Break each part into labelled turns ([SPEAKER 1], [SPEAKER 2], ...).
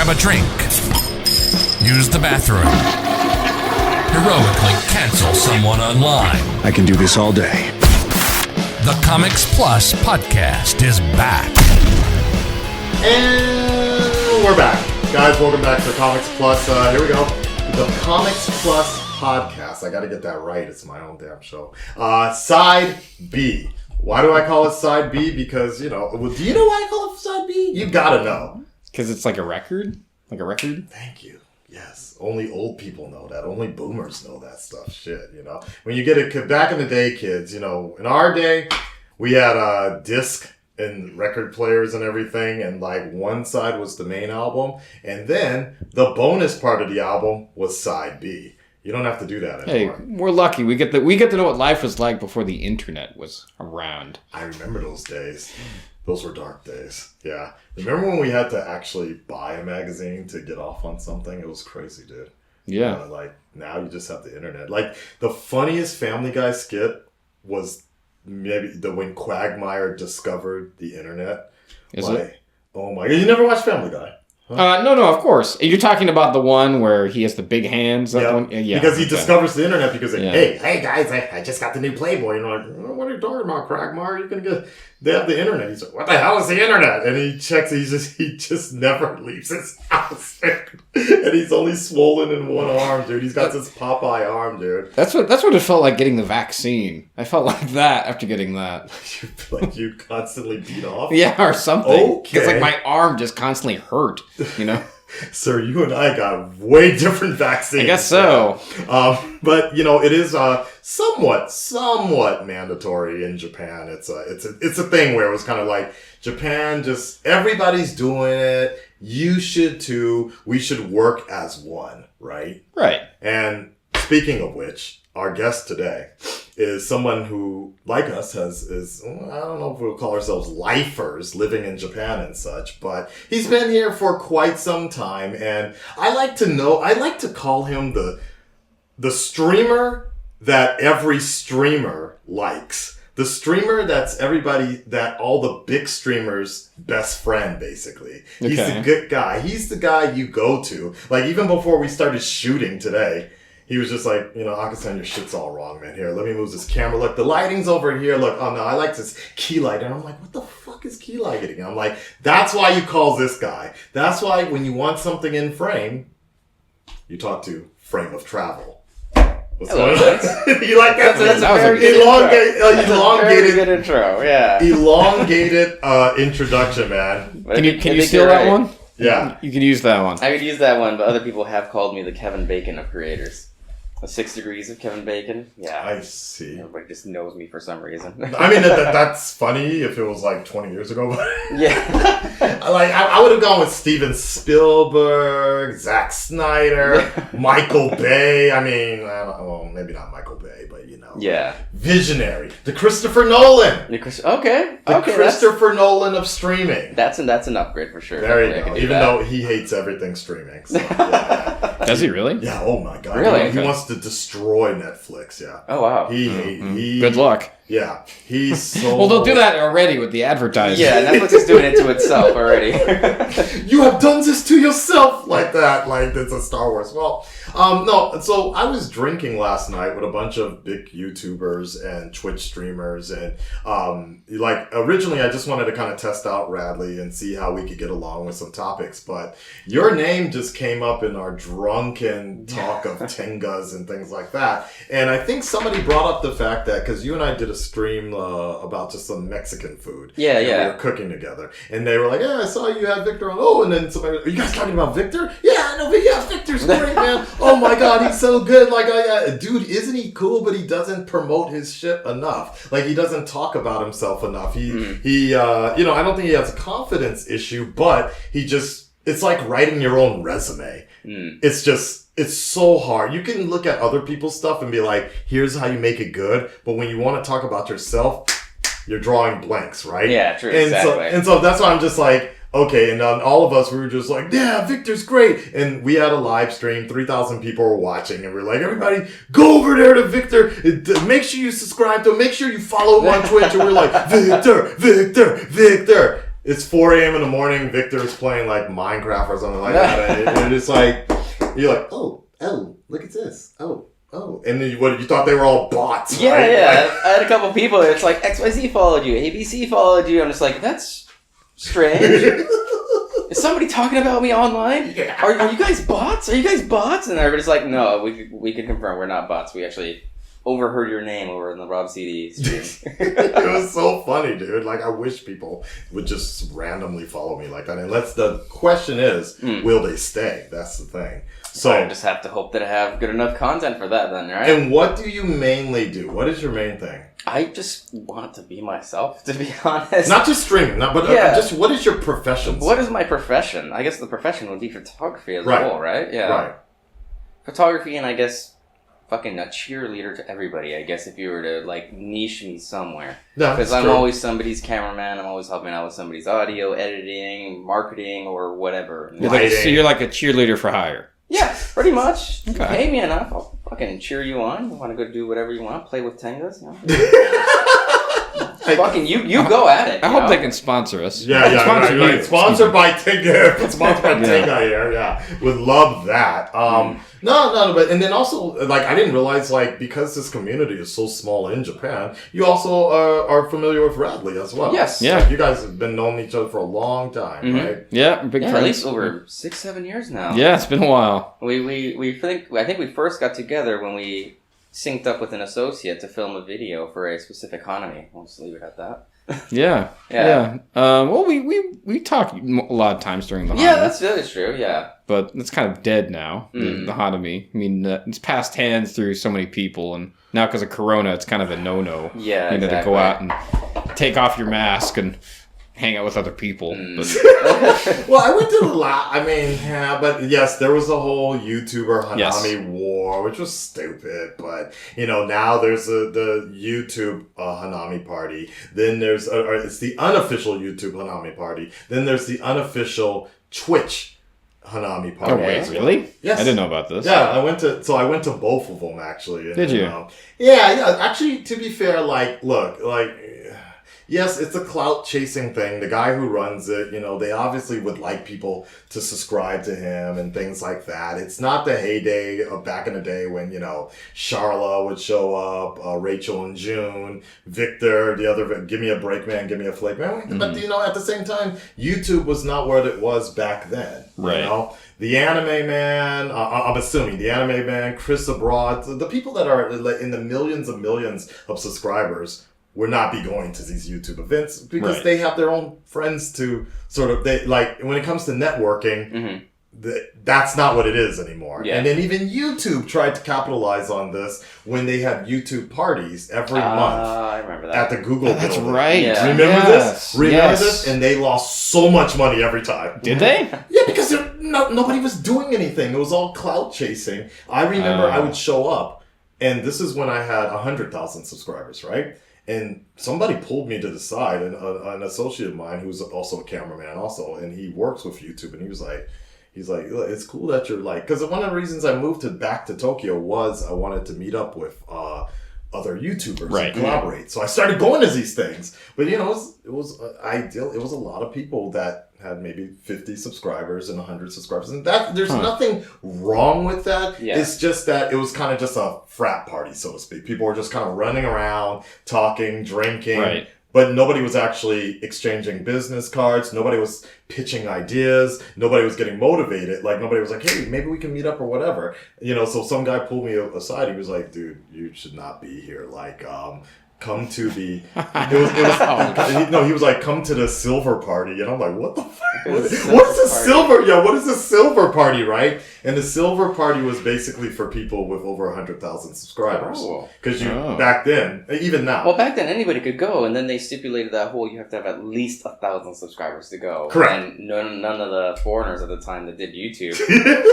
[SPEAKER 1] grab a drink, use the bathroom, heroically cancel someone online.
[SPEAKER 2] I can do this all day.
[SPEAKER 1] The Comics Plus podcast is back.
[SPEAKER 3] And we're back. Guys, welcome back to Comics Plus. Here we go. The Comics Plus podcast. I got to get that right. It's my own damn show. Side B. Why do I call it Side B? Because, do you know why I call it Side B? You got to know.
[SPEAKER 4] Because it's like a record? Like a record?
[SPEAKER 3] Thank you. Yes. Only old people know that. Only boomers know that stuff. Shit, When you get it, back in the day, kids, in our day, we had a disc and record players and everything, and like one side was the main album, and then the bonus part of the album was Side B. You don't have to do that anymore.
[SPEAKER 4] Hey, we're lucky. We get to know what life was like before the internet was around.
[SPEAKER 3] I remember those days. Those were dark days. Yeah. Remember when we had to actually buy a magazine to get off on something? It was crazy, dude.
[SPEAKER 4] Yeah.
[SPEAKER 3] Like, now you just have the internet. Like, the funniest Family Guy skit was maybe when Quagmire discovered the internet.
[SPEAKER 4] Is it?
[SPEAKER 3] Oh my God. You never watched Family Guy?
[SPEAKER 4] Huh? No, of course. You're talking about the one where he has the big hands?
[SPEAKER 3] Yeah, because he discovers the internet because,
[SPEAKER 4] Yeah.
[SPEAKER 3] hey guys, I just got the new Playboy. And I'm like, what are you talking about, Quagmire? You're going to get... They have the internet. He's like, what the hell is the internet? And he checks, he just never leaves his house. And he's only swollen in one arm, dude. He's got this Popeye arm, dude.
[SPEAKER 4] That's what it felt like getting the vaccine. I felt like that after getting that.
[SPEAKER 3] Like you constantly beat off?
[SPEAKER 4] Yeah, or something.
[SPEAKER 3] Okay.
[SPEAKER 4] Because like my arm just constantly hurt,
[SPEAKER 3] Sir, you and I got way different vaccines.
[SPEAKER 4] I guess so.
[SPEAKER 3] But it is somewhat mandatory in Japan. It's a thing where it was kind of like Japan, just everybody's doing it. You should too. We should work as one, right?
[SPEAKER 4] Right.
[SPEAKER 3] And speaking of which, our guest today is someone who, like us, is I don't know if we'll call ourselves lifers living in Japan and such, but he's been here for quite some time, and I like to call him the streamer that every streamer likes. The streamer that all the big streamers' best friend, basically. He's the good guy. He's the guy you go to. Like, even before we started shooting today, he was just like, Akasan, your shit's all wrong, man. Here, let me move this camera. Look, the lighting's over here. Look, oh no, I like this key light. And I'm like, what the fuck is key lighting? And I'm like, that's why you call this guy. That's why when you want something in frame, you talk to Frame of Travel. What's going on? You like that?
[SPEAKER 5] That's a very good
[SPEAKER 3] elongated
[SPEAKER 5] good intro, yeah.
[SPEAKER 3] Elongated introduction, man.
[SPEAKER 4] Can you steal that one?
[SPEAKER 3] Yeah.
[SPEAKER 4] You can use that one.
[SPEAKER 5] I could use that one, but other people have called me the Kevin Bacon of creators. The 6 degrees of Kevin Bacon. Yeah.
[SPEAKER 3] I see.
[SPEAKER 5] Everybody just knows me for some reason.
[SPEAKER 3] I mean, that's funny if it was like 20 years ago.
[SPEAKER 5] Yeah.
[SPEAKER 3] I would have gone with Steven Spielberg, Zack Snyder, Michael Bay. I mean, maybe not Michael Bay, but
[SPEAKER 5] Yeah.
[SPEAKER 3] Visionary. The Christopher Nolan.
[SPEAKER 5] Okay.
[SPEAKER 3] Christopher Nolan of streaming.
[SPEAKER 5] That's an upgrade for sure.
[SPEAKER 3] There you go. Even though he hates everything streaming. So, yeah.
[SPEAKER 4] Does he really?
[SPEAKER 3] Yeah. Oh my God.
[SPEAKER 5] Really?
[SPEAKER 3] He wants to destroy Netflix. Yeah.
[SPEAKER 5] Oh wow.
[SPEAKER 4] Good luck.
[SPEAKER 3] Yeah. He's so.
[SPEAKER 4] Well, they'll do that already with the advertising.
[SPEAKER 5] Yeah, Netflix is doing it to itself already.
[SPEAKER 3] You have done this to yourself like that. Like it's a Star Wars. Well, no. So I was drinking last night with a bunch of big YouTubers and Twitch streamers, and originally I just wanted to kind of test out Radley and see how we could get along with some topics. But your name just came up in our drunken talk of Tengas and things like that, and I think somebody brought up the fact that because you and I did a stream about just some Mexican food.
[SPEAKER 5] Yeah.
[SPEAKER 3] We were cooking together, and they were like, "Yeah, I saw you had Victor on." Oh, and then somebody, are you guys talking about Victor? Yeah, I know, but yeah, Victor's great, man. Oh my God, he's so good. Like, dude, isn't he cool? But he doesn't promote his shit enough. Like, he doesn't talk about himself enough. He I don't think he has a confidence issue, but it's like writing your own resume. It's so hard. You can look at other people's stuff and be like, here's how you make it good. But when you want to talk about yourself, you're drawing blanks, right?
[SPEAKER 5] Yeah, true.
[SPEAKER 3] And
[SPEAKER 5] exactly.
[SPEAKER 3] so that's why I'm just like, okay. And all of us, we were just like, yeah, Victor's great. And we had a live stream. 3,000 people were watching. And we're like, everybody, go over there to Victor. Make sure you subscribe to him. Make sure you follow him on Twitch. And we're like, Victor. it's 4 a.m. in the morning. Victor is playing like Minecraft or something like that, and it's like you're like, oh, look at this, oh, and then you thought they were all bots?
[SPEAKER 5] Yeah,
[SPEAKER 3] right?
[SPEAKER 5] yeah. I had a couple people. It's like XYZ followed you, ABC followed you. I'm just like, that's strange. Is somebody talking about me online?
[SPEAKER 3] Yeah.
[SPEAKER 5] Are you guys bots? Are you guys bots? And everybody's like, no, we can confirm we're not bots. We actually overheard your name over in the Rob CD stream.
[SPEAKER 3] It was so funny, dude. Like, I wish people would just randomly follow me like that. And the question is, will they stay? That's the thing. So
[SPEAKER 5] I just have to hope that I have good enough content for that then, right?
[SPEAKER 3] And what do you mainly do? What is your main thing?
[SPEAKER 5] I just want to be myself, to be honest.
[SPEAKER 3] Not just streaming, but just what is your profession?
[SPEAKER 5] What is my profession? I guess the profession would be photography as a whole, right? Yeah.
[SPEAKER 3] Right.
[SPEAKER 5] Photography and I guess fucking a cheerleader to everybody, I guess, if you were to, like, niche me somewhere. Because I'm always somebody's cameraman, I'm always helping out with somebody's audio, editing, marketing, or whatever.
[SPEAKER 4] So you're like a cheerleader for hire.
[SPEAKER 5] Yeah, pretty much.
[SPEAKER 4] Okay.
[SPEAKER 5] Pay me enough, I'll fucking cheer you on. You want to go do whatever you want, play with Tengas, you know? Fucking you go at it.
[SPEAKER 4] I hope they can sponsor us.
[SPEAKER 3] Yeah,
[SPEAKER 4] sponsor you.
[SPEAKER 3] right. Sponsored by Tinga. Sponsored by Tinga here. Yeah, would love that. No, but and then also like I didn't realize like because this community is so small in Japan, you also are familiar with Radley as well.
[SPEAKER 5] Yes.
[SPEAKER 4] Yeah.
[SPEAKER 3] Like, you guys have been knowing each other for a long time, right?
[SPEAKER 4] Yeah, big friends.
[SPEAKER 5] At least over 6-7 years now.
[SPEAKER 4] Yeah, it's been a while.
[SPEAKER 5] I think we first got together when we synced up with an associate to film a video for a specific economy. We'll just leave it at that.
[SPEAKER 4] Yeah. Well, we talk a lot of times during the
[SPEAKER 5] Yeah,
[SPEAKER 4] Hanami,
[SPEAKER 5] that's true. Yeah,
[SPEAKER 4] but it's kind of dead now. The Hanami. I mean, it's passed hands through so many people, and now because of Corona, it's kind of a no-no.
[SPEAKER 5] Yeah,
[SPEAKER 4] to
[SPEAKER 5] exactly.
[SPEAKER 4] go out and take off your mask and hang out with other people. But,
[SPEAKER 3] Well, I went to the I mean, yeah, but yes, there was a whole YouTuber Hanami war, which was stupid. But you know, now there's the YouTube Hanami party. Then there's it's the unofficial YouTube Hanami party. Then there's the unofficial Twitch Hanami party.
[SPEAKER 4] oh wait, really?
[SPEAKER 3] Yes.
[SPEAKER 4] I didn't know about this.
[SPEAKER 3] Yeah, I went to both of them actually. And,
[SPEAKER 4] Did you?
[SPEAKER 3] Yeah. Actually, to be fair, yes, it's a clout chasing thing. The guy who runs it, you know, they obviously would like people to subscribe to him and things like that. It's not the heyday of back in the day when, you know, Charla would show up, Rachel and June, Victor, the other, give me a break, man, give me a flake, man. But, you know, at the same time, YouTube was not what it was back then.
[SPEAKER 4] Right.
[SPEAKER 3] You know? The Anime Man, I'm assuming, the Anime Man, Chris Abroad, the people that are in the millions of subscribers would not be going to these YouTube events because they have their own friends to sort of, when it comes to networking, that's not what it is anymore. Yeah. And then even YouTube tried to capitalize on this when they had YouTube parties every month.
[SPEAKER 5] I remember that.
[SPEAKER 3] At the Google
[SPEAKER 4] That's
[SPEAKER 3] building.
[SPEAKER 4] right.
[SPEAKER 3] Yeah. Remember this? Remember this? And they lost so much money every time.
[SPEAKER 4] Did they?
[SPEAKER 3] Yeah, because nobody was doing anything. It was all clout chasing. I remember I would show up, and this is when I had 100,000 subscribers, right? And somebody pulled me to the side, and an associate of mine who's also a cameraman also, and he works with YouTube, and he's like, it's cool that you're like, because one of the reasons I moved back to Tokyo was I wanted to meet up with other YouTubers and collaborate. So I started going to these things, but you know, it was ideal. It was a lot of people that had maybe 50 subscribers and 100 subscribers, and that there's nothing wrong with that. Yeah. It's just that it was kind of just a frat party, so to speak. People were just kind of running around, talking, drinking, but nobody was actually exchanging business cards. Nobody was pitching ideas. Nobody was getting motivated. Like nobody was like, "Hey, maybe we can meet up or whatever." You know. So some guy pulled me aside. He was like, "Dude, you should not be here. Like, come to the." He was like, "Come to the silver party," and I'm like, "What the fuck? What is the silver? Yeah, what is the silver party, right?" And the silver party was basically for people with over 100,000 subscribers. Because back then, even now.
[SPEAKER 5] Well, back then anybody could go, and then they stipulated that whole you have to have at least 1,000 subscribers to go.
[SPEAKER 3] Correct.
[SPEAKER 5] And none of the foreigners at the time that did YouTube.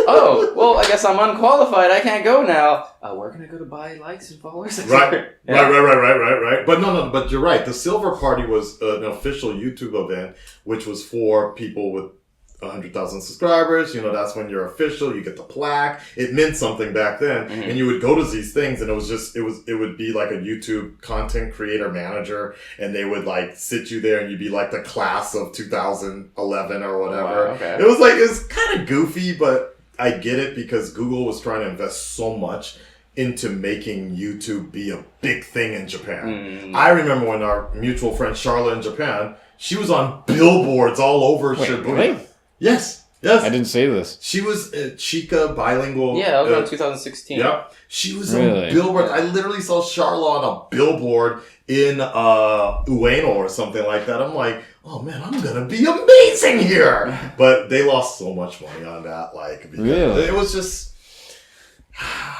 [SPEAKER 5] Oh, well, I guess I'm unqualified. I can't go now. Where can I go to buy likes and followers?
[SPEAKER 3] Right. Right. But no, but you're right. The silver party was an official YouTube event, which was for people with 100,000 subscribers, that's when you're official, you get the plaque. It meant something back then. Mm-hmm. And you would go to these things and it would be like a YouTube content creator manager, and they would like sit you there and you'd be like the class of 2011 or whatever.
[SPEAKER 5] Wow, okay.
[SPEAKER 3] It was kind of goofy, but I get it because Google was trying to invest so much into making YouTube be a big thing in Japan. Mm. I remember when our mutual friend Charlotte in Japan, she was on billboards all over Shibuya. Really? Yes. I
[SPEAKER 4] didn't say this.
[SPEAKER 3] She was Chica bilingual.
[SPEAKER 5] Yeah, that was around 2016.
[SPEAKER 3] Yep. She was on billboards. I literally saw Charlotte on a billboard in Ueno or something like that. I'm like, oh man, I'm gonna be amazing here. But they lost so much money on that. Like,
[SPEAKER 4] really?
[SPEAKER 3] It was just,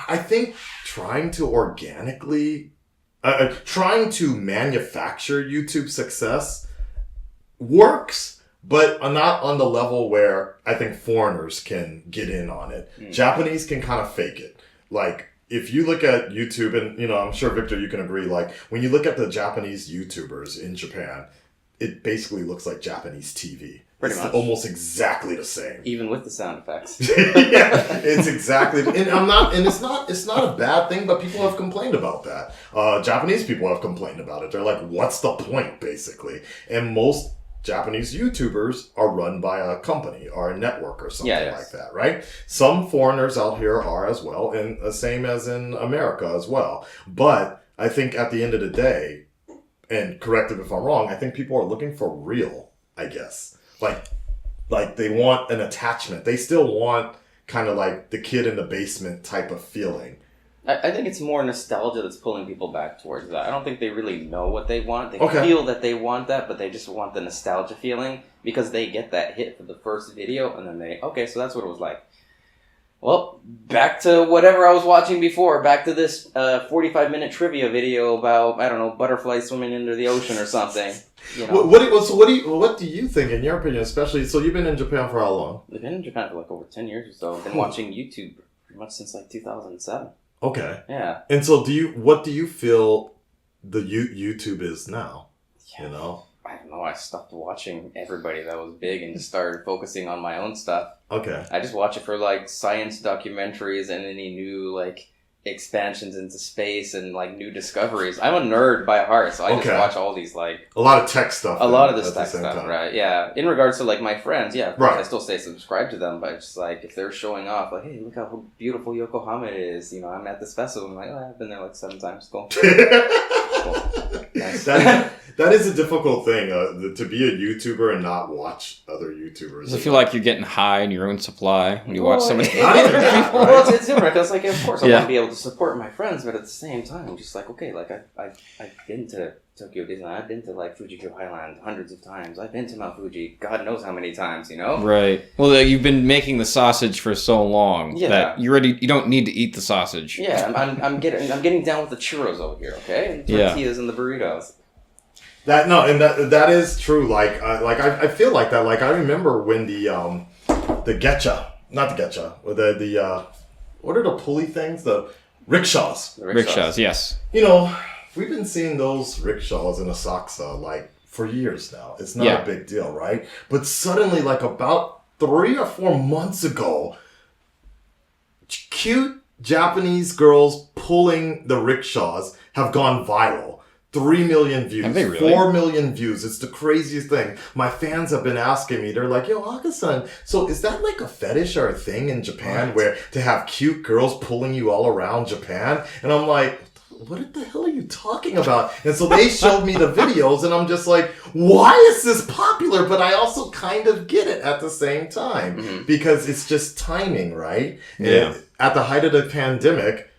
[SPEAKER 3] I think trying to manufacture YouTube success works, but not on the level where I think foreigners can get in on it. Mm. Japanese can kind of fake it. Like, if you look at YouTube, and, I'm sure, Victor, you can agree, like, when you look at the Japanese YouTubers in Japan, it basically looks like Japanese TV.
[SPEAKER 5] Pretty much.
[SPEAKER 3] Almost exactly the same.
[SPEAKER 5] Even with the sound effects.
[SPEAKER 3] Yeah, it's exactly, and it's not a bad thing, but people have complained about that. Japanese people have complained about it. They're like, what's the point, basically? And most Japanese YouTubers are run by a company or a network or something like that, right? Some foreigners out here are as well, and the same as in America as well. But I think at the end of the day, and correct me if I'm wrong, I think people are looking for real, I guess. Like they want an attachment. They still want kind of like the kid in the basement type of feeling.
[SPEAKER 5] I think it's more nostalgia that's pulling people back towards that. I don't think they really know what they want. They feel that they want that, but they just want the nostalgia feeling because they get that hit for the first video, and then so that's what it was like. Well, back to whatever I was watching before. Back to this 45-minute trivia video about, I don't know, butterflies swimming into the ocean or something.
[SPEAKER 3] What do you think, in your opinion, especially? So you've been in Japan for how long?
[SPEAKER 5] I've been in Japan for like over 10 years or so. I've been watching YouTube pretty much since like 2007.
[SPEAKER 3] Okay.
[SPEAKER 5] Yeah.
[SPEAKER 3] And so what do you feel the YouTube is now?
[SPEAKER 5] Yeah. I don't know. I stopped watching everybody that was big and just started focusing on my own stuff.
[SPEAKER 3] Okay.
[SPEAKER 5] I just watch it for like science documentaries and any new like expansions into space and like new discoveries. I'm a nerd by heart, so I just watch all these like
[SPEAKER 3] a lot of tech stuff.
[SPEAKER 5] A lot of this tech stuff, right? Yeah. In regards to like my friends, of course, I still stay subscribed to them, but it's just like if they're showing off, like, hey, look how beautiful Yokohama is. I'm at this festival. I'm like, I've been there like 7 times. Cool. Nice.
[SPEAKER 3] That is a difficult thing, to be a YouTuber and not watch other YouTubers.
[SPEAKER 4] Does it feel like you're getting high in your own supply when you watch somebody?
[SPEAKER 5] Well, it's different because, like, of course, I want to be able to support my friends, but at the same time, I'm just like, okay, like, I've been to Tokyo Disneyland, I've been to, like, Fuji-Q Highland hundreds of times, I've been to Mount Fuji, God knows how many times,
[SPEAKER 4] Right. Well, you've been making the sausage for so long that you don't need to eat the sausage.
[SPEAKER 5] Yeah, I'm getting down with the churros over here, okay? And tortillas and the burritos.
[SPEAKER 3] That is true. Like I feel like that. Like I remember when the getcha, not the getcha, the what are the pulley things? The rickshaws.
[SPEAKER 4] The rickshaws, yes.
[SPEAKER 3] We've been seeing those rickshaws in Asakusa like for years now. It's not a big deal, right? But suddenly, like about 3 or 4 months ago, cute Japanese girls pulling the rickshaws have gone viral. 3 million views,
[SPEAKER 4] have they really?
[SPEAKER 3] 4 million views. It's the craziest thing. My fans have been asking me, they're like, yo, Aka-san, so is that like a fetish or a thing in Japan where to have cute girls pulling you all around Japan? And I'm like, what the hell are you talking about? And so they showed me the videos and I'm just like, why is this popular? But I also kind of get it at the same time because it's just timing, right?
[SPEAKER 4] Yeah.
[SPEAKER 3] At the height of the pandemic,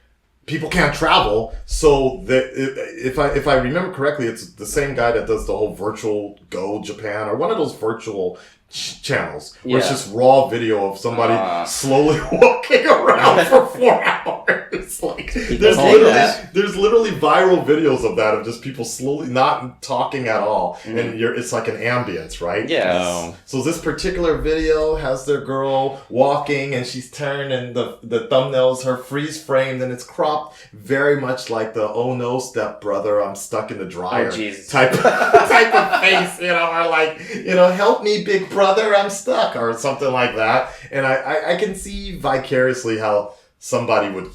[SPEAKER 3] people can't travel, so if I remember correctly, it's the same guy that does the whole virtual Go Japan or one of those virtual channels where it's just raw video of somebody slowly walking around for 4 hours. Like there's literally viral videos of that of just people slowly not talking at all, and it's like an ambience, right?
[SPEAKER 5] Yeah.
[SPEAKER 3] So this particular video has their girl walking and she's turned and the thumbnails her freeze framed and it's cropped very much like the oh no stepbrother I'm stuck in the dryer type of face, or like help me big brother, I'm stuck, or something like that. And I can see vicariously how somebody would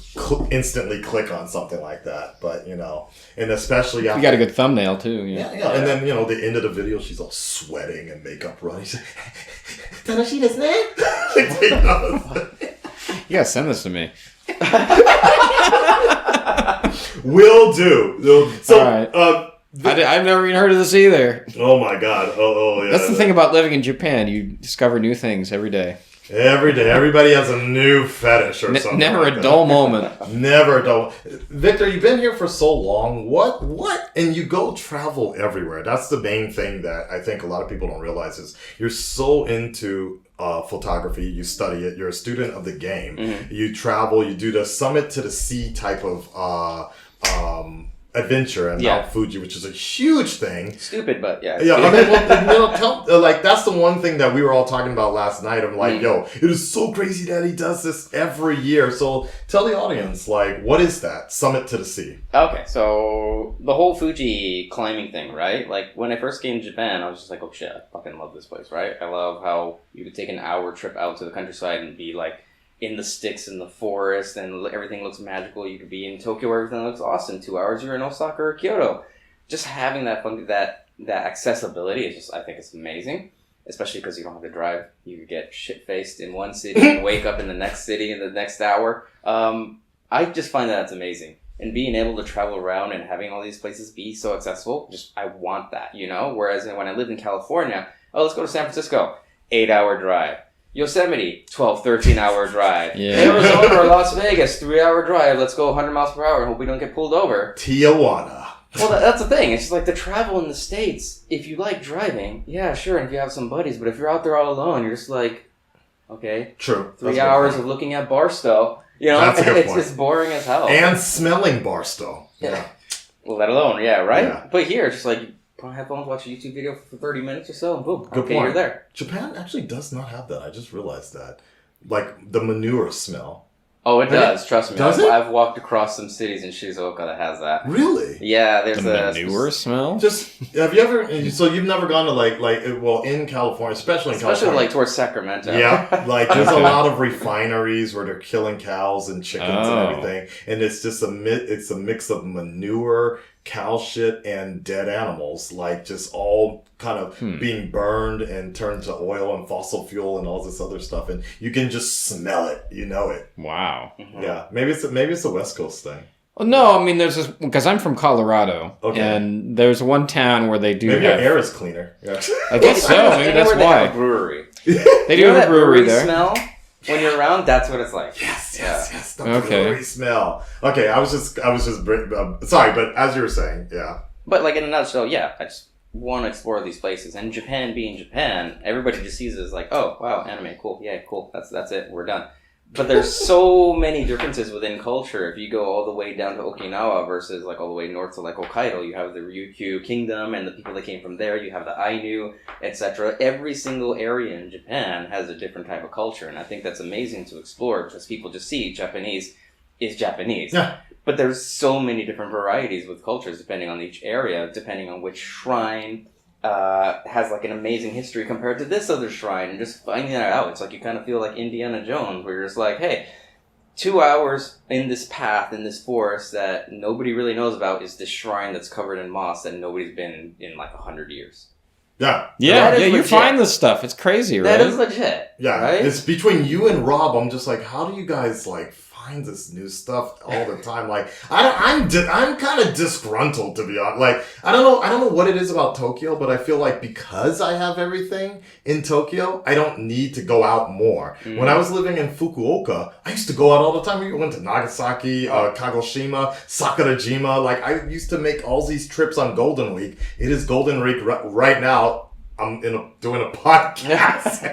[SPEAKER 3] instantly click on something like that. But, and especially after...
[SPEAKER 4] You got a good thumbnail, too.
[SPEAKER 3] Yeah. And then, the end of the video, she's all sweating and makeup running. She's like,
[SPEAKER 4] You gotta send this to me.
[SPEAKER 3] Will do. So, all right.
[SPEAKER 4] I've never even heard of this either.
[SPEAKER 3] Oh my god. Oh yeah.
[SPEAKER 4] That's the thing about living in Japan. You discover new things every day.
[SPEAKER 3] Every day. Everybody has a new fetish or something.
[SPEAKER 4] Never
[SPEAKER 3] like
[SPEAKER 4] a dull moment.
[SPEAKER 3] Never a dull. Victor, you've been here for so long. What? And you go travel everywhere. That's the main thing that I think a lot of people don't realize is you're so into photography. You study it. You're a student of the game. Mm-hmm. You travel. You do the summit to the sea type of adventure and Mount Fuji, which is a huge thing.
[SPEAKER 5] Stupid, but yeah.
[SPEAKER 3] Yeah, I mean, that's the one thing that we were all talking about last night. I'm like, yo, it is so crazy that he does this every year. So tell the audience, what is that? Summit to the Sea.
[SPEAKER 5] Okay, so the whole Fuji climbing thing, right? Like, when I first came to Japan, I was just like, oh shit, I fucking love this place, right? I love how you could take an hour trip out to the countryside and be in the sticks in the forest and everything looks magical. You could be in Tokyo where everything looks awesome. 2 hours you're in Osaka or Kyoto. Just having that accessibility is I think it's amazing. Especially because you don't have to drive. You could get shit-faced in one city and wake up in the next city in the next hour. I just find that's amazing. And being able to travel around and having all these places be so accessible, I want that, Whereas when I lived in California, let's go to San Francisco. 8-hour drive. Yosemite, 12, 13-hour drive. Yeah. Arizona or Las Vegas, 3-hour drive. Let's go 100 miles per hour and hope we don't get pulled over.
[SPEAKER 3] Tijuana.
[SPEAKER 5] Well, that's the thing. It's just the travel in the States. If you like driving, yeah, sure, and if you have some buddies. But if you're out there all alone, you're just okay.
[SPEAKER 3] True.
[SPEAKER 5] 3 hours of looking at Barstow.
[SPEAKER 3] That's a good point.
[SPEAKER 5] It's boring as hell.
[SPEAKER 3] And smelling Barstow.
[SPEAKER 5] Yeah. Well, let alone, right?
[SPEAKER 3] Yeah.
[SPEAKER 5] But here, it's just put on headphones, watch a YouTube video for 30 minutes or so, and boom,
[SPEAKER 3] good point.
[SPEAKER 5] You're there.
[SPEAKER 3] Japan actually does not have that. I just realized that. The manure smell.
[SPEAKER 5] Oh, it does. Trust me.
[SPEAKER 3] Does it?
[SPEAKER 5] I've walked across some cities in Shizuoka that has that.
[SPEAKER 3] Really?
[SPEAKER 5] Yeah, there's
[SPEAKER 4] the manure smell.
[SPEAKER 3] Have you ever? So you've never gone to in California, especially California,
[SPEAKER 5] towards Sacramento.
[SPEAKER 3] Yeah, there's a lot of refineries where they're killing cows and chickens and everything, and it's just a mix of manure, cow shit, and dead animals, just all kind of being burned and turned to oil and fossil fuel and all this other stuff, and you can just smell it. You know it.
[SPEAKER 4] Wow.
[SPEAKER 3] Mm-hmm. Yeah, maybe it's a West Coast thing.
[SPEAKER 4] Well, no, I mean there's this because I'm from Colorado, and there's one town where they do.
[SPEAKER 3] Maybe your air is cleaner. Yeah.
[SPEAKER 4] I guess so. Maybe that's why.
[SPEAKER 5] They have a brewery.
[SPEAKER 4] They do have a brewery there.
[SPEAKER 5] Smell when you're around. That's what it's like.
[SPEAKER 3] Yes. The brewery smell. Okay, I was just sorry, but as you were saying, yeah.
[SPEAKER 5] But in a nutshell, yeah, I just want to explore these places. And Japan being Japan, everybody just sees it as oh wow, anime, cool, yeah, cool. That's it, we're done. But there's so many differences within culture. If you go all the way down to Okinawa versus all the way north to Hokkaido, you have the Ryukyu Kingdom and the people that came from there. You have the Ainu, etc. Every single area in Japan has a different type of culture, and I think that's amazing to explore because people just see Japanese is Japanese. Yeah. But there's so many different varieties with cultures depending on each area, depending on which shrine has an amazing history compared to this other shrine, and just finding that out. It's you kind of feel like Indiana Jones, where you're just hey, 2 hours in this path, in this forest that nobody really knows about is this shrine that's covered in moss that nobody's been in 100 years.
[SPEAKER 3] Yeah.
[SPEAKER 4] Yeah, you find this stuff. It's crazy, right?
[SPEAKER 5] That is legit.
[SPEAKER 3] Yeah. Right? It's between you and Rob, I'm just how do you guys find this new stuff all the time? I'm kind of disgruntled, to be honest. I don't know what it is about Tokyo, but I feel because I have everything in Tokyo, I don't need to go out more. Mm-hmm. When I was living in Fukuoka, I used to go out all the time. We went to Nagasaki, Kagoshima, Sakurajima. I used to make all these trips on Golden Week. It is Golden Week right now. I'm doing a podcast.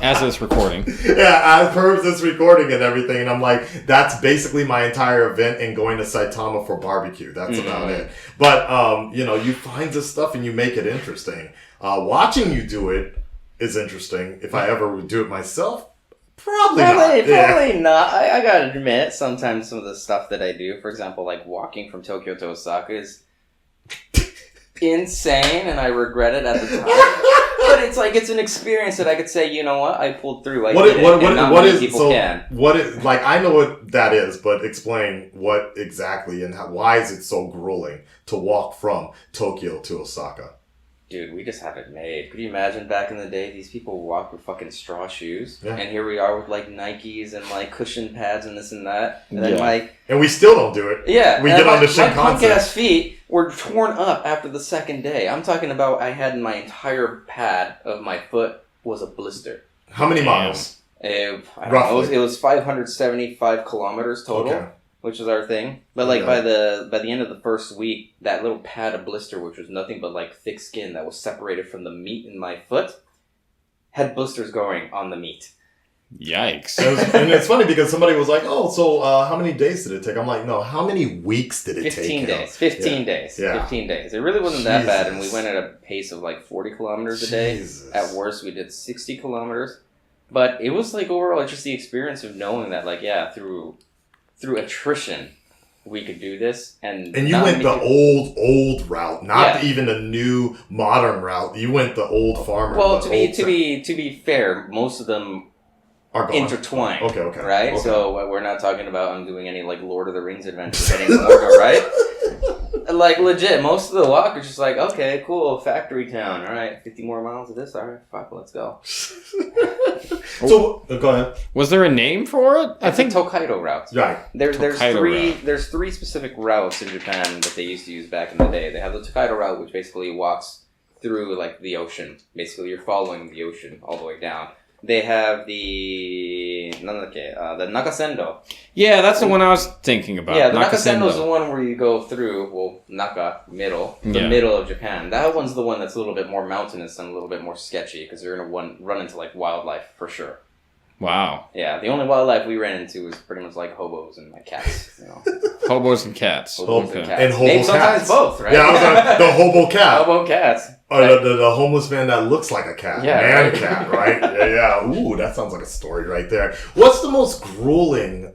[SPEAKER 4] As it's recording.
[SPEAKER 3] Yeah, as per this recording and everything. And I'm that's basically my entire event and going to Saitama for barbecue. That's about it. But, you find this stuff and you make it interesting. Watching you do it is interesting. If I ever would do it myself, probably
[SPEAKER 5] not. I gotta admit, sometimes some of the stuff that I do, for example, walking from Tokyo to Osaka is insane, and I regret it at the time. But it's like, it's an experience that I could say, you know what, I pulled through. I
[SPEAKER 3] know what that is, but explain what exactly and why is it so grueling to walk from Tokyo to Osaka?
[SPEAKER 5] Dude, we just have it made. Could you imagine back in the day, these people walk with fucking straw shoes? Yeah. And here we are with like Nikes and like cushion pads and this and that. And then
[SPEAKER 3] and we still don't do it.
[SPEAKER 5] Yeah.
[SPEAKER 3] We get on the Shinkansen.
[SPEAKER 5] My punk-ass feet were torn up after the second day. I'm talking about I had my entire pad of my foot was a blister.
[SPEAKER 3] How many miles?
[SPEAKER 5] I don't know. It was 575 kilometers total. Okay. Which is our thing. But like by the end of the first week, that little pad of blister, which was nothing but like thick skin that was separated from the meat in my foot, had blisters going on the meat.
[SPEAKER 4] Yikes.
[SPEAKER 3] And it's funny because somebody was like, oh, so how many days did it take? I'm like, no, how many weeks did it take?
[SPEAKER 5] 15 days. 15 days. Yeah. 15 days. It really wasn't that bad. And we went at a pace of like 40 kilometers a day. At worst, we did 60 kilometers. But it was like overall just the experience of knowing that like, through attrition, we could do this, and
[SPEAKER 3] you went the old route, not even the new modern route. You went the old farmer.
[SPEAKER 5] Well, to be fair, most of them are intertwined. Okay, right. Okay. So we're not talking about I'm doing any like Lord of the Rings adventures heading to Mordor, right? Like legit, most of the walk is just like, okay, cool, factory town. All right, 50 more miles of this. All right, fuck, let's go.
[SPEAKER 3] So go ahead.
[SPEAKER 4] Was there a name for it?
[SPEAKER 5] I think Tokaido routes.
[SPEAKER 3] Right.
[SPEAKER 5] There's three specific routes in Japan that they used to use back in the day. They have the Tokaido route, which basically walks through like the ocean. Basically, you're following the ocean all the way down. They have the Nakasendo.
[SPEAKER 4] Yeah, that's the one I was thinking about.
[SPEAKER 5] Yeah, the Nakasendo is the one where you go through, Naka, middle, middle of Japan. That one's the one that's a little bit more mountainous and a little bit more sketchy because you're going to run into like wildlife for sure.
[SPEAKER 4] Wow.
[SPEAKER 5] Yeah, the only wildlife we ran into was pretty much like hobos and like cats. You know.
[SPEAKER 4] Hobos and cats.
[SPEAKER 5] Hobos and cats.
[SPEAKER 3] And hobo
[SPEAKER 5] maybe
[SPEAKER 3] cats.
[SPEAKER 5] Sometimes both, right?
[SPEAKER 3] Yeah, I was like, the hobo cat.
[SPEAKER 5] Hobo cats.
[SPEAKER 3] Or the homeless man that looks like a cat. Yeah, man right. Cat, right? Yeah. Ooh, that sounds like a story right there. What's the most grueling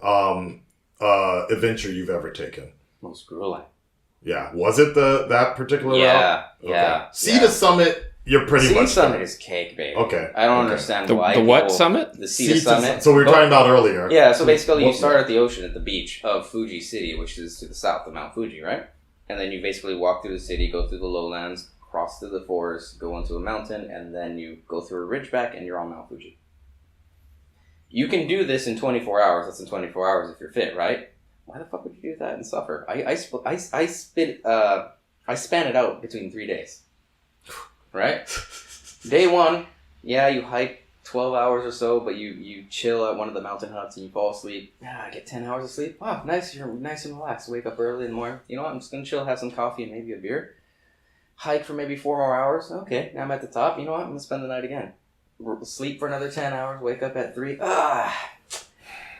[SPEAKER 3] adventure you've ever taken?
[SPEAKER 5] Most grueling?
[SPEAKER 3] Yeah. Was it that particular route?
[SPEAKER 5] Yeah. Okay. Yeah.
[SPEAKER 3] See the summit. You're pretty much
[SPEAKER 5] summit is cake, baby.
[SPEAKER 3] Okay.
[SPEAKER 5] I don't understand why.
[SPEAKER 4] The what summit?
[SPEAKER 5] The sea summit.
[SPEAKER 3] So we were talking about earlier.
[SPEAKER 5] Yeah, so basically you start at the ocean at the beach of Fuji City, which is to the south of Mount Fuji, right? And then you basically walk through the city, go through the lowlands, cross through the forest, go into a mountain, and then you go through a ridgeback and you're on Mount Fuji. You can do this in 24 hours. That's in 24 hours if you're fit, right? Why the fuck would you do that and suffer? I span it out between 3 days. Right? Day one, you hike 12 hours or so, but you chill at one of the mountain huts and you fall asleep. I get 10 hours of sleep. Wow, nice. You're nice and relaxed. Wake up early in the morning. You know what? I'm just going to chill, have some coffee and maybe a beer. Hike for maybe 4 more hours. Okay, now I'm at the top. You know what? I'm going to spend the night again. Sleep for another 10 hours. Wake up at 3.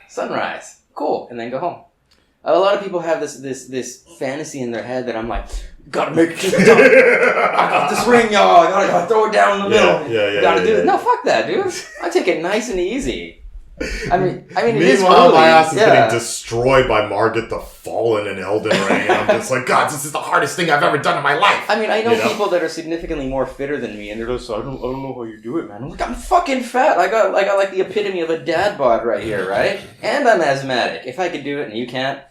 [SPEAKER 5] Sunrise. Cool. And then go home. A lot of people have this fantasy in their head that I'm like, gotta make it done. I got this ring, y'all. I gotta throw it down in the middle. Gotta do it. No, fuck that, dude. I take it nice and easy. I mean, it is
[SPEAKER 3] Meanwhile, my ass is getting destroyed by Margit the Fallen in Elden Ring, and I'm just like, God, this is the hardest thing I've ever done in my life.
[SPEAKER 5] I mean, I know people that are significantly more fitter than me, and they're just, I don't know how you do it, man. I'm like, I'm fucking fat. I got like the epitome of a dad bod right here, right? And I'm asthmatic. If I could do it and you can't,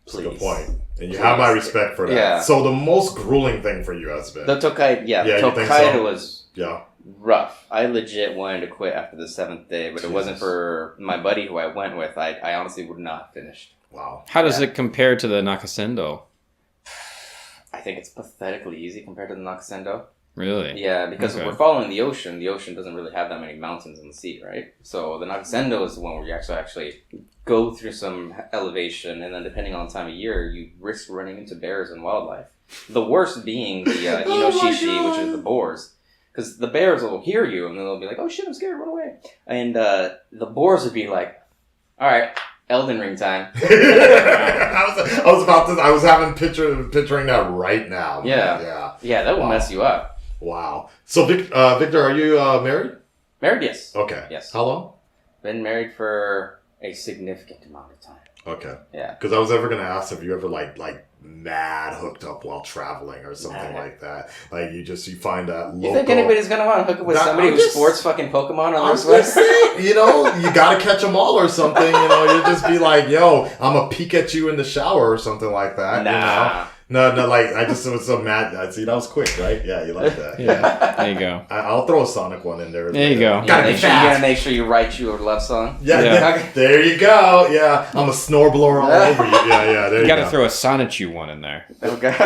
[SPEAKER 5] please.
[SPEAKER 3] That's a good point. And you have my respect for that. Yeah. So the most grueling thing for you has been?
[SPEAKER 5] The Tokaido, Tokaido was rough. I legit wanted to quit after the 7th day, but it wasn't for my buddy who I went with. I honestly would not have finished.
[SPEAKER 3] Wow.
[SPEAKER 4] How does it compare to the Nakasendo?
[SPEAKER 5] I think it's pathetically easy compared to the Nakasendo.
[SPEAKER 4] Really?
[SPEAKER 5] Yeah, because if we're following the ocean doesn't really have that many mountains in the sea, right? So the Nakasendo is the one where you actually go through some elevation, and then depending on the time of year, you risk running into bears and wildlife. The worst being the Inoshishi, which is the boars. Because the bears will hear you, and then they'll be like, oh shit, I'm scared, run away. And the boars would be like, alright, Elden Ring time.
[SPEAKER 3] I was picturing that right now.
[SPEAKER 5] Yeah, that will mess you up.
[SPEAKER 3] Wow. So, Victor, are you married?
[SPEAKER 5] Married, yes.
[SPEAKER 3] Okay.
[SPEAKER 5] Yes.
[SPEAKER 3] How long?
[SPEAKER 5] Been married for a significant amount of time.
[SPEAKER 3] Okay.
[SPEAKER 5] Yeah.
[SPEAKER 3] Because I was ever going to ask if you ever like mad hooked up while traveling or something like that. Like you find that local...
[SPEAKER 5] You think anybody's gonna want to hook up with somebody who sports fucking Pokemon on their
[SPEAKER 3] Sweater? Saying, you know, you gotta catch them all or something. You know, you just be like, yo, I'm a Pikachu in the shower or something like that.
[SPEAKER 5] Nah.
[SPEAKER 3] You know? No, like, I just was so mad. See, that was quick, right? Yeah, you like that.
[SPEAKER 4] Yeah, there you go.
[SPEAKER 3] I'll throw a Sonic one in there.
[SPEAKER 4] There you go.
[SPEAKER 5] You gotta make sure you write you a love song.
[SPEAKER 3] Yeah. There you go. Yeah, I'm a Snorblower all over you. Yeah, there you go.
[SPEAKER 4] You gotta throw a Sonichu one in there.
[SPEAKER 5] Oh, God.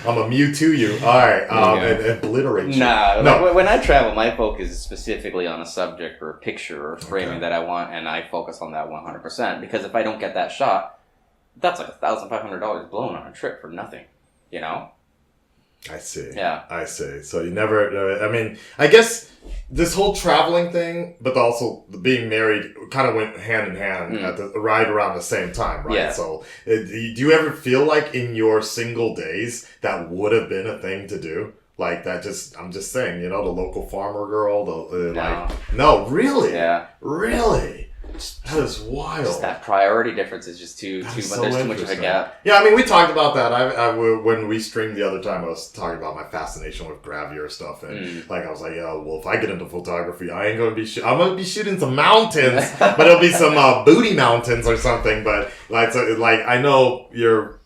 [SPEAKER 3] I'm a Mewtwo you. All right, and obliterate you.
[SPEAKER 5] Nah, no. When I travel, my focus is specifically on a subject or a picture or framing that I want, and I focus on that 100%. Because if I don't get that shot, that's like $1,500 blown on a trip for nothing, you know?
[SPEAKER 3] I see.
[SPEAKER 5] Yeah.
[SPEAKER 3] I see. So you never, I mean, I guess this whole traveling thing, but also being married kind of went hand in hand right around the same time, right?
[SPEAKER 5] Yeah.
[SPEAKER 3] So do you ever feel like in your single days that would have been a thing to do? Like that I'm just saying, you know, the local farmer girl, no, really?
[SPEAKER 5] Yeah.
[SPEAKER 3] Really? That is wild.
[SPEAKER 5] Just that priority difference is just too much.
[SPEAKER 3] So
[SPEAKER 5] there's too much of a gap.
[SPEAKER 3] Yeah, I mean, we talked about that. When we streamed the other time, I was talking about my fascination with gravure stuff, and like I was like, "Oh, well, if I get into photography, I ain't gonna be. I'm gonna be shooting some mountains, but it'll be some booty mountains or something." But like I know your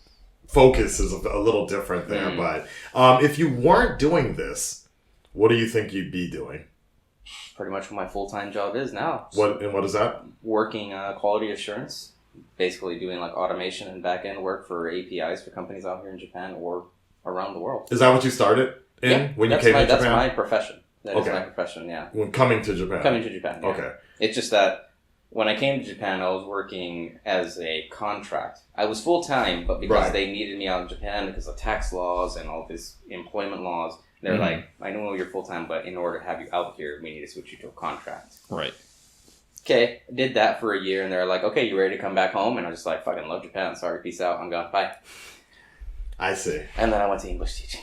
[SPEAKER 3] focus is a little different there. But if you weren't doing this, what do you think you'd be doing?
[SPEAKER 5] Pretty much what my full-time job is now.
[SPEAKER 3] What is that?
[SPEAKER 5] Working quality assurance, basically doing like automation and back-end work for APIs for companies out here in Japan or around the world.
[SPEAKER 3] Is that what you started in when you came to Japan?
[SPEAKER 5] That's my profession. That is my profession, yeah.
[SPEAKER 3] When coming to Japan?
[SPEAKER 5] Coming to Japan, yeah.
[SPEAKER 3] Okay.
[SPEAKER 5] It's just that when I came to Japan, I was working as a contract. I was full-time, but because they needed me out in Japan because of tax laws and all these employment laws, they're like, I know you're full-time, but in order to have you out here, we need to switch you to a contract.
[SPEAKER 4] Right.
[SPEAKER 5] Okay, did that for a year, and they're like, okay, you ready to come back home? And I was just like, fucking love Japan. Sorry, peace out. I'm gone. Bye.
[SPEAKER 3] I see.
[SPEAKER 5] And then I went to English teaching.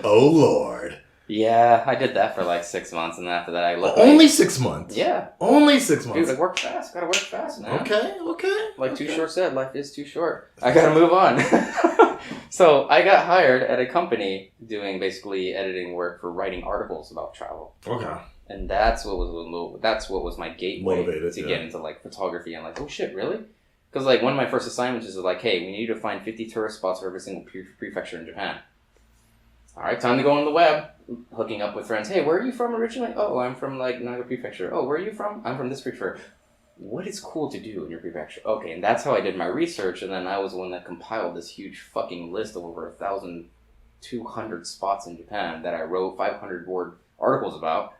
[SPEAKER 3] Oh, Lord.
[SPEAKER 5] Yeah, I did that for like 6 months, and after that I left.
[SPEAKER 3] Only 6 months?
[SPEAKER 5] Yeah.
[SPEAKER 3] Only 6 months?
[SPEAKER 5] Dude, like, work fast. Gotta work fast, man.
[SPEAKER 3] Okay.
[SPEAKER 5] Like Too Short said, life is too short. I gotta move on. So I got hired at a company doing basically editing work for writing articles about travel.
[SPEAKER 3] Okay.
[SPEAKER 5] And that's what was my gateway to get into like photography. And like, oh shit, really? Because like one of my first assignments is like, hey, we need you to find 50 tourist spots for every single prefecture in Japan. All right, time to go on the web, hooking up with friends. Hey, where are you from originally? Oh, I'm from like Naga Prefecture. Oh, where are you from? I'm from this prefecture. What is cool to do in your prefecture? Okay, and that's how I did my research, and then I was the one that compiled this huge fucking list of over 1,200 spots in Japan that I wrote 500-word articles about.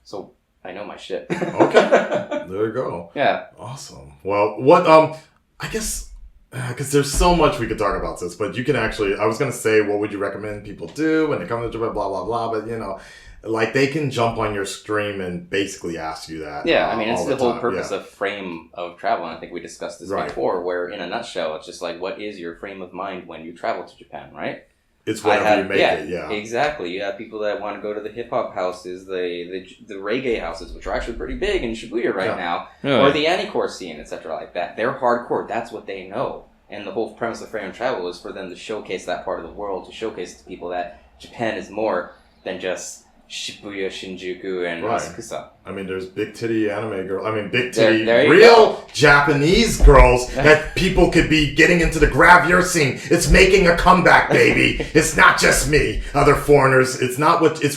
[SPEAKER 5] So I know my shit.
[SPEAKER 3] Okay, there you go.
[SPEAKER 5] Yeah.
[SPEAKER 3] Awesome. Well, what I guess because there's so much we could talk about this, but you can actually. I was gonna say, what would you recommend people do when they come to Japan? Blah blah blah. But you know. Like, they can jump on your stream and basically ask you that.
[SPEAKER 5] Yeah, I mean, it's the whole purpose of frame of travel. And I think we discussed this before, where in a nutshell, it's just like, what is your frame of mind when you travel to Japan, right?
[SPEAKER 3] It's whatever you make it, yeah.
[SPEAKER 5] Exactly. You have people that want to go to the hip-hop houses, the reggae houses, which are actually pretty big in Shibuya right now, or the Anicore scene, etc. like that. They're hardcore. That's what they know. And the whole premise of frame of travel is for them to showcase that part of the world, to showcase to people that Japan is more than just Shibuya, Shinjuku, and Asakusa.
[SPEAKER 3] I mean, there's big titty anime girls. I mean, big titty real Japanese girls that people could be getting into the gravure scene. It's making a comeback, baby. It's not just me, other foreigners. It's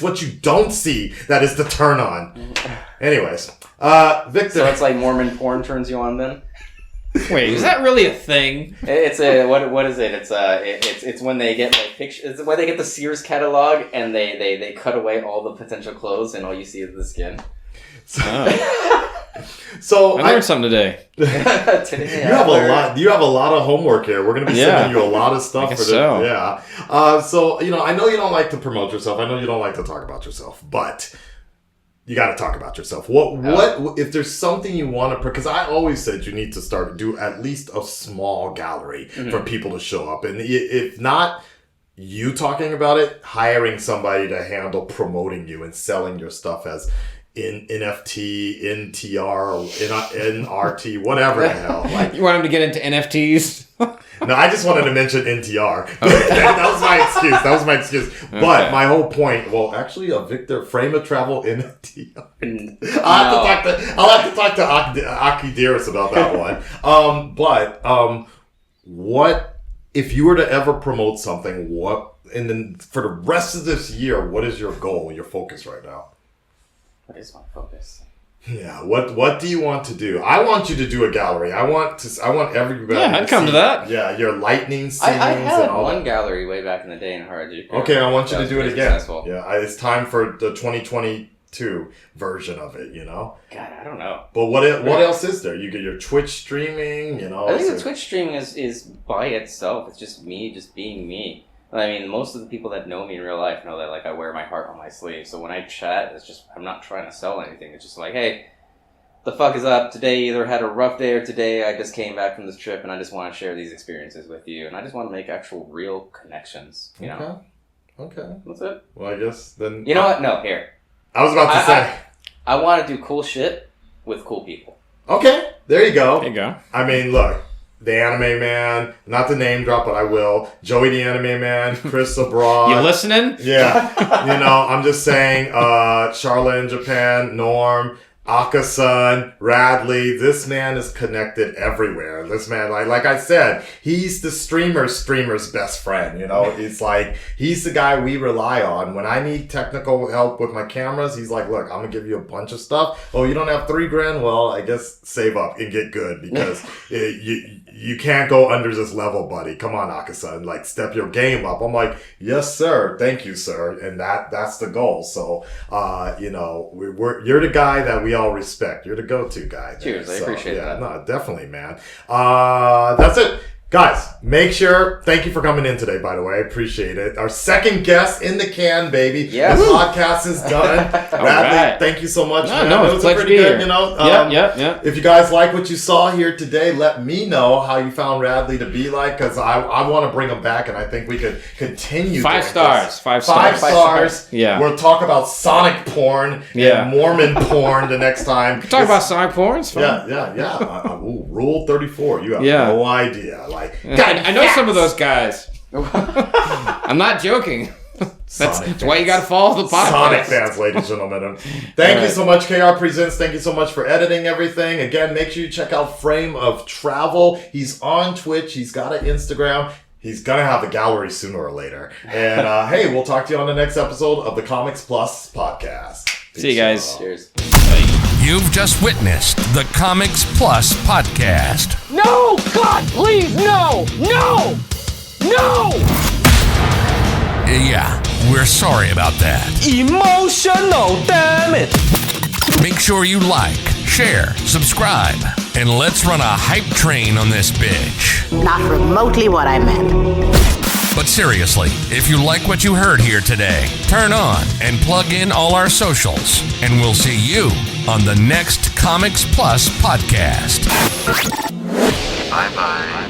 [SPEAKER 3] what you don't see that is the turn on. Anyways, Victor.
[SPEAKER 5] So it's like Mormon porn turns you on then?
[SPEAKER 4] Wait, is that really a thing?
[SPEAKER 5] It's a what is it? It's when they get like pictures. It's when they get the Sears catalog and they cut away all the potential clothes and all you see is the skin.
[SPEAKER 3] So
[SPEAKER 4] I learned something today.
[SPEAKER 3] You have a lot of homework here. We're gonna be sending you a lot of stuff for this. Yeah. So I know you don't like to promote yourself. I know you don't like to talk about yourself, but you got to talk about yourself. What if there's something you want to? Because I always said you need to do at least a small gallery for people to show up, and if not you talking about it, hiring somebody to handle promoting you and selling your stuff as in NFT, NTR, NRT, whatever the hell. Like,
[SPEAKER 4] you want him to get into NFTs?
[SPEAKER 3] No, I just wanted to mention NTR. Okay. that was my excuse.
[SPEAKER 4] Okay.
[SPEAKER 3] But my whole point, well, actually, Victor, frame of travel NTR. I'll have to talk to Aki Dearest about that one. What if you were to ever promote something? And then for the rest of this year, what is your goal, your focus right now?
[SPEAKER 5] What is my focus?
[SPEAKER 3] Yeah, what do you want to do? I want you to do a gallery. I want everybody.
[SPEAKER 4] Yeah, I'd come to that.
[SPEAKER 3] Yeah, your lightning scenes.
[SPEAKER 5] I had
[SPEAKER 3] and all
[SPEAKER 5] one
[SPEAKER 3] that.
[SPEAKER 5] gallery way back in the day in Harajuku.
[SPEAKER 3] Okay, I want you to do it again.
[SPEAKER 5] Successful.
[SPEAKER 3] Yeah, it's time for the 2022 version of it. You know.
[SPEAKER 5] God, I don't know.
[SPEAKER 3] But what else is there? You get your Twitch streaming. You know.
[SPEAKER 5] I think the Twitch streaming is by itself. It's just me, just being me. I mean, most of the people that know me in real life know that like I wear my heart on my sleeve. So when I chat, it's just I'm not trying to sell anything. It's just like, hey, the fuck is up? Today either had a rough day or today I just came back from this trip and I just want to share these experiences with you. And I just want to make actual real connections. You know?
[SPEAKER 3] Okay.
[SPEAKER 5] That's it.
[SPEAKER 3] Well, I guess then.
[SPEAKER 5] You know what? No, here.
[SPEAKER 3] I was about to say.
[SPEAKER 5] I want to do cool shit with cool people.
[SPEAKER 3] Okay, there you go.
[SPEAKER 4] There you go.
[SPEAKER 3] I mean, look. The Anime Man, not the name drop, but I will. Joey the Anime Man, Chris Abroad.
[SPEAKER 4] You listening?
[SPEAKER 3] Yeah. I'm just saying, Charlotte in Japan, Norm, Aka-san, Radley. This man is connected everywhere. This man, like I said, he's the streamer's best friend. You know, it's like, he's the guy we rely on. When I need technical help with my cameras, he's like, look, I'm going to give you a bunch of stuff. Oh, you don't have $3,000? Well, I guess save up and get good because you can't go under this level, buddy. Come on, Aka-san. Like, step your game up. I'm like, yes, sir. Thank you, sir. And that's the goal. So, you're the guy that we all respect. You're the go-to guy.
[SPEAKER 5] Cheers. I appreciate that.
[SPEAKER 3] Yeah, no, definitely, man. That's it. Guys, make sure, thank you for coming in today, by the way. I appreciate it. Our second guest in the can, baby.
[SPEAKER 5] Yes.
[SPEAKER 3] The podcast is done. Radley,
[SPEAKER 4] right.
[SPEAKER 3] thank you so much, man.
[SPEAKER 4] No,
[SPEAKER 3] it was pretty good, you know.
[SPEAKER 4] Yeah.
[SPEAKER 3] If you guys like what you saw here today, let me know how you found Radley to be like, because I want to bring him back, and I think we could continue.
[SPEAKER 4] 5 stars. 5
[SPEAKER 3] stars. 5 stars.
[SPEAKER 4] Yeah.
[SPEAKER 3] We'll talk about Sonic porn and Mormon porn the next time.
[SPEAKER 4] Talk about Sonic porn? It's fun.
[SPEAKER 3] Yeah. Rule 34. You have no idea.
[SPEAKER 4] I know some of those guys. I'm not joking. That's why you got to follow the podcast.
[SPEAKER 3] Sonic fans, ladies and gentlemen. Thank you so much, KR Presents. Thank you so much for editing everything. Again, make sure you check out Frame of Travel. He's on Twitch. He's got an Instagram. He's going to have a gallery sooner or later. And hey, we'll talk to you on the next episode of the Comics Plus podcast. Peace.
[SPEAKER 4] See you guys.
[SPEAKER 5] Cheers.
[SPEAKER 1] You've just witnessed the Comics Plus podcast.
[SPEAKER 2] No! God, please, no! No! No!
[SPEAKER 1] Yeah, we're sorry about that.
[SPEAKER 2] Emotional, damn it!
[SPEAKER 1] Make sure you like, share, subscribe, and let's run a hype train on this bitch.
[SPEAKER 6] Not remotely what I meant.
[SPEAKER 1] But seriously, if you like what you heard here today, turn on and plug in all our socials, and we'll see you on the next Comics Plus podcast.
[SPEAKER 7] Bye-bye.